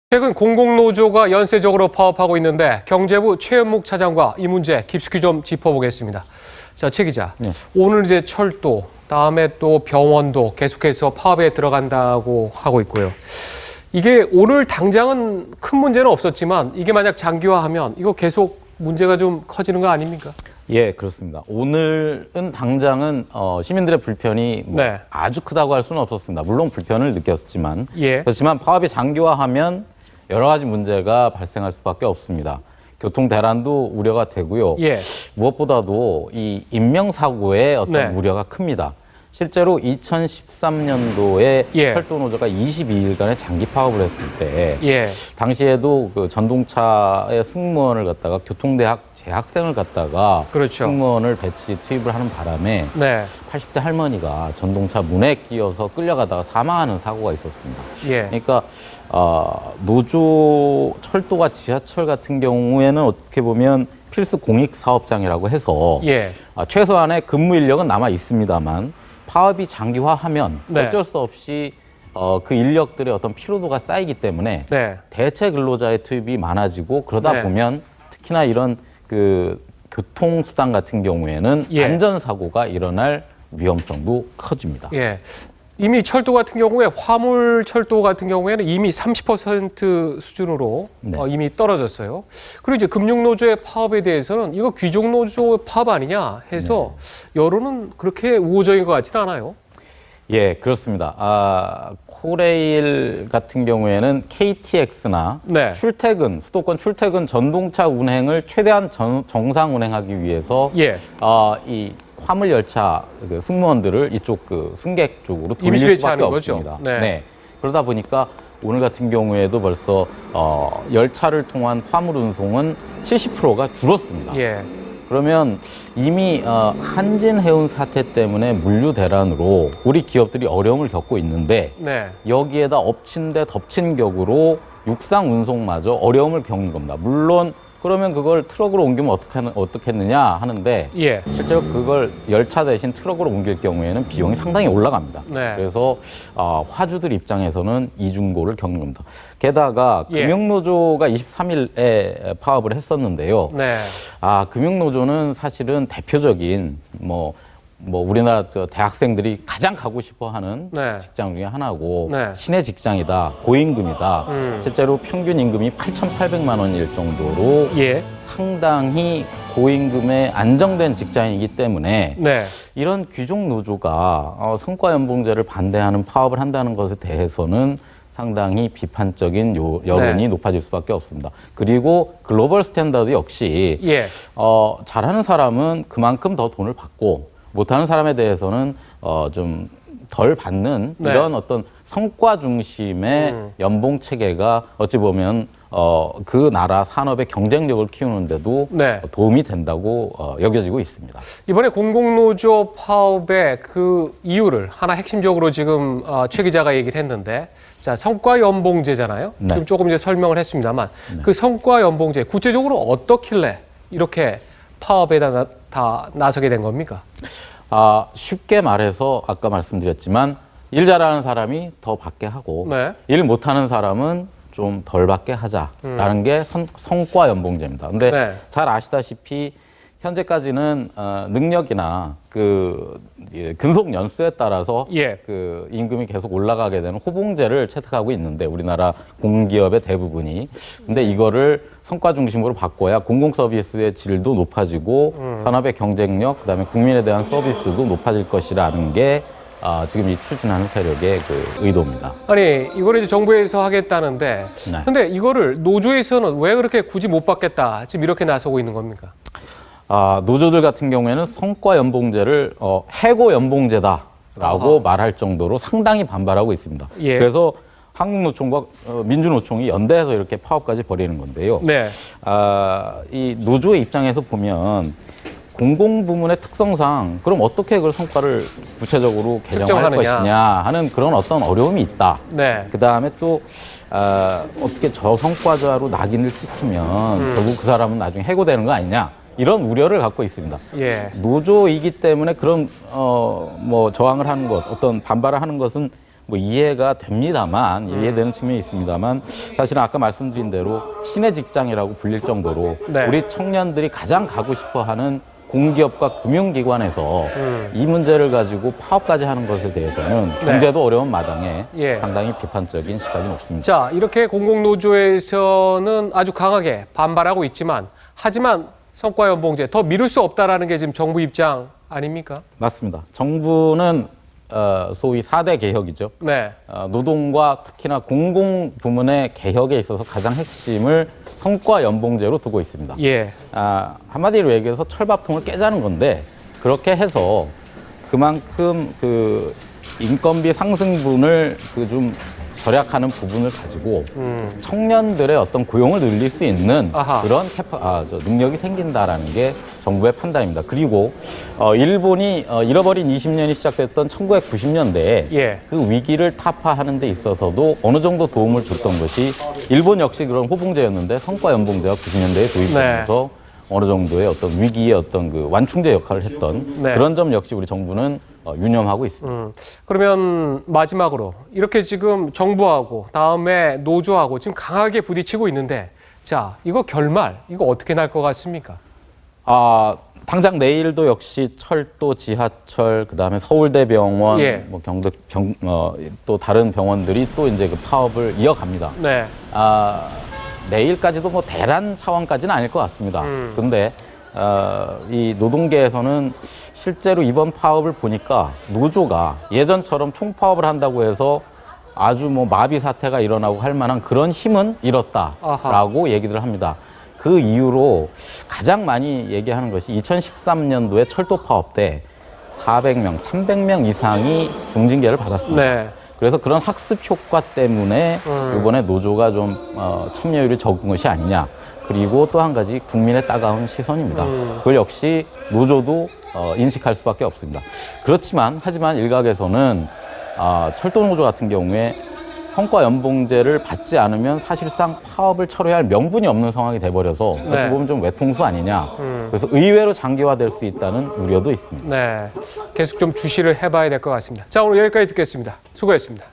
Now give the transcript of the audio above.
최근 공공노조가 연쇄적으로 파업하고 있는데 경제부 최현묵 차장과 이 문제 깊숙이 좀 짚어보겠습니다. 자, 최 기자. 네. 오늘 이제 철도, 다음에 또 병원도 계속해서 파업에 들어간다고 하고 있고요. 이게 오늘 당장은 큰 문제는 없었지만 이게 만약 장기화하면 이거 계속 문제가 좀 커지는 거 아닙니까? 예, 그렇습니다. 오늘은 당장은 시민들의 불편이 네. 아주 크다고 할 수는 없었습니다. 물론 불편을 느꼈지만 예. 그렇지만 파업이 장기화하면 여러 가지 문제가 발생할 수밖에 없습니다. 교통 대란도 우려가 되고요. 예. 무엇보다도 이 인명사고의 어떤 네. 우려가 큽니다. 실제로 2013년도에 예. 철도노조가 22일간의 장기 파업을 했을 때 예. 당시에도 그 전동차의 승무원을 갖다가 교통대학 재학생을 갖다가 그렇죠. 승무원을 배치 투입을 하는 바람에 네. 80대 할머니가 전동차 문에 끼어서 끌려가다가 사망하는 사고가 있었습니다. 예. 그러니까 노조, 철도가 지하철 같은 경우에는 어떻게 보면 필수 공익 사업장이라고 해서 예. 최소한의 근무 인력은 남아 있습니다만 파업이 장기화하면 네. 어쩔 수 없이 그 인력들의 어떤 피로도가 쌓이기 때문에 네. 대체 근로자의 투입이 많아지고 그러다 네. 보면 특히나 이런 그 교통수단 같은 경우에는 예. 안전사고가 일어날 위험성도 커집니다. 예. 이미 철도 같은 경우에 화물 철도 같은 경우에는 이미 30% 수준으로 네. 이미 떨어졌어요. 그리고 이제 금융노조의 파업에 대해서는 이거 귀족노조 파업 아니냐 해서 여론은 그렇게 우호적인 것 같지는 않아요. 예, 그렇습니다. 코레일 같은 경우에는 KTX나 네. 출퇴근, 수도권 출퇴근 전동차 운행을 최대한 정상 운행하기 위해서 예. 이 화물 열차 그 승무원들을 이쪽 그 승객 쪽으로 임시 돌릴 수밖에 배치하는 거죠. 없습니다. 네. 그러다 보니까 오늘 같은 경우에도 벌써 열차를 통한 화물 운송은 70%가 줄었습니다. 예. 그러면 이미 한진 해운 사태 때문에 물류 대란으로 우리 기업들이 어려움을 겪고 있는데 네. 여기에다 엎친 데 덮친 격으로 육상 운송마저 어려움을 겪는 겁니다. 물론 그러면 그걸 트럭으로 옮기면 어떻겠느냐 하는데 예. 실제로 그걸 열차 대신 트럭으로 옮길 경우에는 비용이 상당히 올라갑니다. 네. 그래서 화주들 입장에서는 이중고를 겪는 겁니다. 게다가 예. 금융노조가 23일에 파업을 했었는데요. 네. 금융노조는 사실은 대표적인 우리나라 대학생들이 가장 가고 싶어 하는 네. 직장 중에 하나고 네. 신의 직장이다, 고임금이다. 실제로 평균 임금이 8,800만 원일 정도로 예. 상당히 고임금에 안정된 직장이기 때문에 네. 이런 귀족 노조가 성과연봉제를 반대하는 파업을 한다는 것에 대해서는 상당히 비판적인 여론이 네. 높아질 수밖에 없습니다. 그리고 글로벌 스탠다드 역시 예. 잘하는 사람은 그만큼 더 돈을 받고 못하는 사람에 대해서는 좀 덜 받는 네. 이런 어떤 성과 중심의 연봉 체계가 어찌 보면 그 나라 산업의 경쟁력을 키우는데도 네. 도움이 된다고 여겨지고 있습니다. 이번에 공공노조 파업의 그 이유를 하나 핵심적으로 지금 최 기자가 얘기를 했는데, 자, 성과연봉제잖아요. 네. 지금 조금 이제 설명을 했습니다만, 그 성과연봉제 구체적으로 어떻길래 이렇게 파업에 다 나서게 된 겁니까? 쉽게 말해서 아까 말씀드렸지만 일 잘하는 사람이 더 받게 하고 네. 일 못하는 사람은 좀 덜 받게 하자라는 게 성과 연봉제입니다. 근데 네. 잘 아시다시피 현재까지는 능력이나 근속 연수에 따라서 예. 그 임금이 계속 올라가게 되는 호봉제를 채택하고 있는데 우리나라 공기업의 대부분이 근데 이거를 성과 중심으로 바꿔야 공공 서비스의 질도 높아지고 산업의 경쟁력 그다음에 국민에 대한 서비스도 높아질 것이라는 게 지금 이 추진하는 세력의 그 의도입니다. 아니, 이거를 이제 정부에서 하겠다는데, 네. 근데 이거를 노조에서는 왜 그렇게 굳이 못 받겠다, 지금 이렇게 나서고 있는 겁니까? 노조들 같은 경우에는 성과 연봉제를 해고 연봉제다라고 말할 정도로 상당히 반발하고 있습니다. 예. 그래서 한국노총과 민주노총이 연대해서 이렇게 파업까지 벌이는 건데요. 네. 이 노조의 입장에서 보면 공공부문의 특성상 그럼 어떻게 그걸 성과를 구체적으로 개정할 측정하느냐. 것이냐 하는 그런 어떤 어려움이 있다. 네. 그 다음에 또 어떻게 저성과자로 낙인을 찍히면 결국 그 사람은 나중에 해고되는 거 아니냐. 이런 우려를 갖고 있습니다. 예. 노조이기 때문에 그런 저항을 하는 것, 어떤 반발을 하는 것은 뭐 이해가 됩니다만 이해되는 측면이 있습니다만 사실은 아까 말씀드린 대로 신의 직장이라고 불릴 정도로 네. 우리 청년들이 가장 가고 싶어하는 공기업과 금융기관에서 이 문제를 가지고 파업까지 하는 것에 대해서는 경제도 어려운 마당에 예. 상당히 비판적인 시각이 높습니다. 자, 이렇게 공공노조에서는 아주 강하게 반발하고 있지만 하지만 성과연봉제 더 미룰 수 없다라는 게 지금 정부 입장 아닙니까? 맞습니다. 정부는 소위 4대 개혁이죠. 네. 노동과 특히나 공공부문의 개혁에 있어서 가장 핵심을 성과연봉제로 두고 있습니다. 예. 한마디로 얘기해서 철밥통을 깨자는 건데 그렇게 해서 그만큼 그 인건비 상승분을 그 좀 절약하는 부분을 가지고 청년들의 어떤 고용을 늘릴 수 있는 아하. 그런 능력이 생긴다라는 게 정부의 판단입니다. 그리고 일본이 잃어버린 20년이 시작됐던 1990년대에 예. 그 위기를 타파하는 데 있어서도 어느 정도 도움을 줬던 것이 일본 역시 그런 호봉제였는데 성과연봉제가 90년대에 도입되면서 어느 정도의 어떤 위기의 어떤 그 완충제 역할을 했던 네. 그런 점 역시 우리 정부는 유념하고 있습니다. 그러면 마지막으로 이렇게 지금 정부하고 다음에 노조하고 지금 강하게 부딪히고 있는데 자, 이거 결말 이거 어떻게 날 것 같습니까? 당장 내일도 역시 철도, 지하철, 그다음에 서울대병원, 예. 뭐 경북 또 다른 병원들이 또 이제 그 파업을 이어갑니다. 네. 내일까지도 뭐 대란 차원까지는 아닐 것 같습니다. 근데 이 노동계에서는 실제로 이번 파업을 보니까 노조가 예전처럼 총파업을 한다고 해서 아주 뭐 마비 사태가 일어나고 할 만한 그런 힘은 잃었다라고 얘기를 합니다. 그 이유로 가장 많이 얘기하는 것이 2013년도에 철도 파업 때 400명, 300명 이상이 중징계를 받았습니다. 네. 그래서 그런 학습 효과 때문에 이번에 노조가 좀 참여율이 적은 것이 아니냐. 그리고 또 한 가지 국민의 따가운 시선입니다. 그걸 역시 노조도 인식할 수밖에 없습니다. 하지만 일각에서는 철도 노조 같은 경우에 성과연봉제를 받지 않으면 사실상 파업을 철회할 명분이 없는 상황이 돼버려서 어찌 보면 좀 외통수 아니냐. 그래서 의외로 장기화될 수 있다는 우려도 있습니다. 네. 계속 좀 주시를 해봐야 될 것 같습니다. 자, 오늘 여기까지 듣겠습니다. 수고했습니다.